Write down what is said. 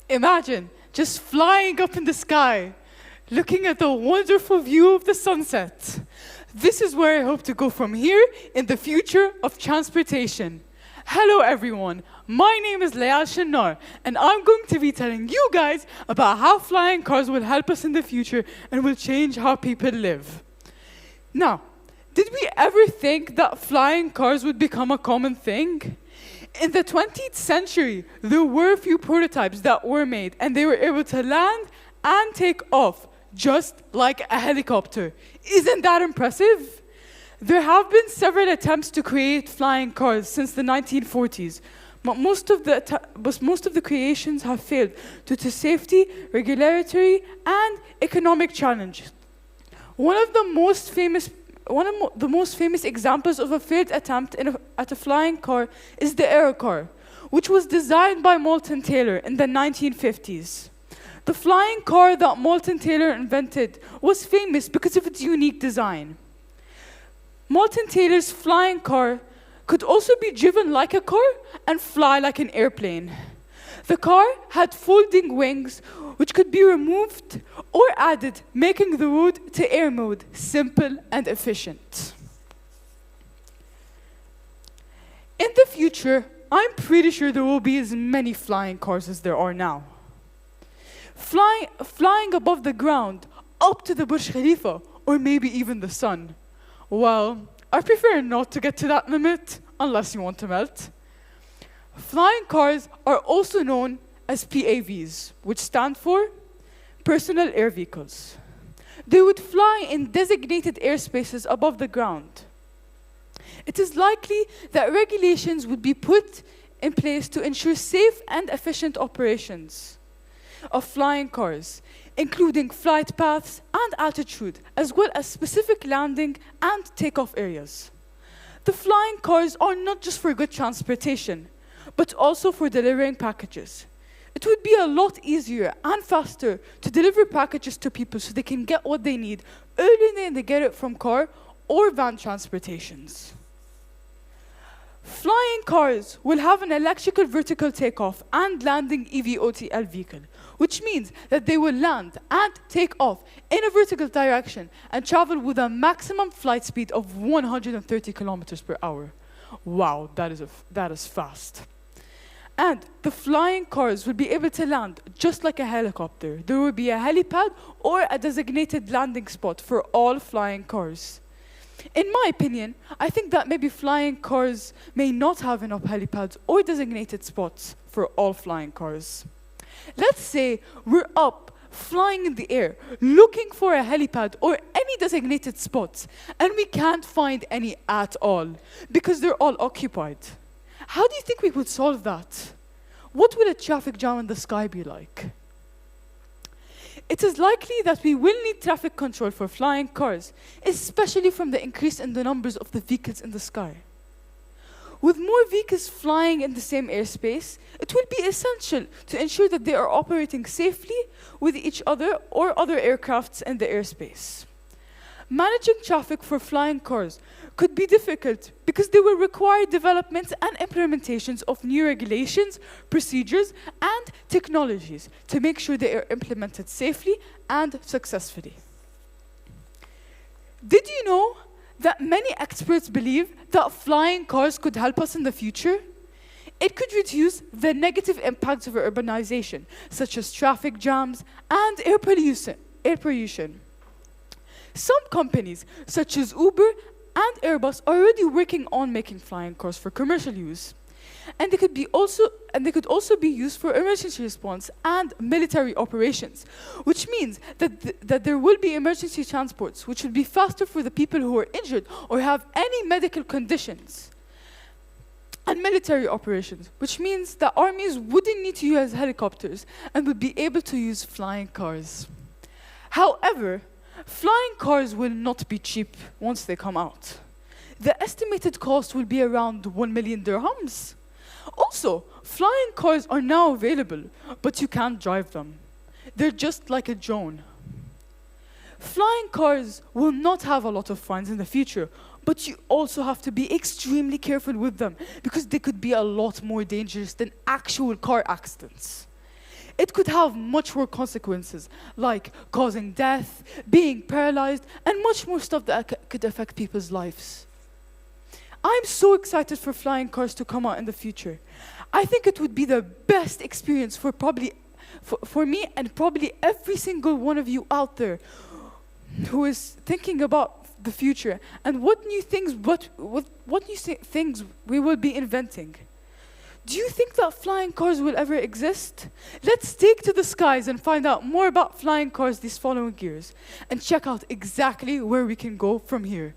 Imagine just flying up in the sky, looking at the wonderful view of the sunset. This is where I hope to go from here in the future of transportation. Hello everyone, my name is Layaal Shunnar, and I'm going to be telling you guys about how flying cars will help us in the future and will change how people live. Now, did we ever think that flying cars would become a common thing? In the 20th century, there were a few prototypes that were made, and they were able to land and take off, just like a helicopter. Isn't that impressive? There have been several attempts to create flying cars since the 1940s, but most of the creations have failed due to safety, regulatory, and economic challenges. One of the most famous examples of a failed attempt at a flying car is the Aerocar, which was designed by Moulton Taylor in the 1950s. The flying car that Moulton Taylor invented was famous because of its unique design. Moulton Taylor's flying car could also be driven like a car and fly like an airplane. The car had folding wings which could be removed or added, making the road to air mode simple and efficient. In the future, I'm pretty sure there will be as many flying cars as there are now. Flying above the ground, up to the Burj Khalifa, or maybe even the sun. Well, I prefer not to get to that limit, unless you want to melt. Flying cars are also known as PAVs, which stand for Personal Air Vehicles. They would fly in designated airspaces above the ground. It is likely that regulations would be put in place to ensure safe and efficient operations of flying cars, including flight paths and altitude, as well as specific landing and takeoff areas. The flying cars are not just for good transportation, but also for delivering packages. It would be a lot easier and faster to deliver packages to people so they can get what they need earlier than they get it from car or van transportations. Flying cars will have an electrical vertical takeoff and landing EVOTL vehicle, which means that they will land and take off in a vertical direction and travel with a maximum flight speed of 130 kilometers per hour. Wow, that is fast. And the flying cars will be able to land just like a helicopter. There will be a helipad or a designated landing spot for all flying cars. In my opinion, I think that maybe flying cars may not have enough helipads or designated spots for all flying cars. Let's say we're up, flying in the air, looking for a helipad or any designated spots, and we can't find any at all because they're all occupied. How do you think we would solve that? What would a traffic jam in the sky be like? It is likely that we will need traffic control for flying cars, especially from the increase in the numbers of the vehicles in the sky. With more vehicles flying in the same airspace, it will be essential to ensure that they are operating safely with each other or other aircrafts in the airspace. Managing traffic for flying cars could be difficult because they will require developments and implementations of new regulations, procedures, and technologies to make sure they are implemented safely and successfully. Did you know that many experts believe that flying cars could help us in the future? It could reduce the negative impacts of urbanization, such as traffic jams and air pollution. Some companies, such as Uber and Airbus, are already working on making flying cars for commercial use. And they could also be used for emergency response and military operations, which means that there will be emergency transports, which will be faster for the people who are injured or have any medical conditions. And military operations, which means that armies wouldn't need to use helicopters and would be able to use flying cars. However, flying cars will not be cheap once they come out. The estimated cost will be around 1 million dirhams. Also, flying cars are now available, but you can't drive them. They're just like a drone. Flying cars will not have a lot of fines in the future, but you also have to be extremely careful with them because they could be a lot more dangerous than actual car accidents. it could have much worse consequences, like causing death, being paralyzed, and much more stuff that could affect people's lives. I'm so excited for flying cars to come out in the future. I think it would be the best experience for me and probably every single one of you out there who is thinking about the future and what new things we will be inventing. Do you think that flying cars will ever exist? Let's take to the skies and find out more about flying cars these following years and check out exactly where we can go from here.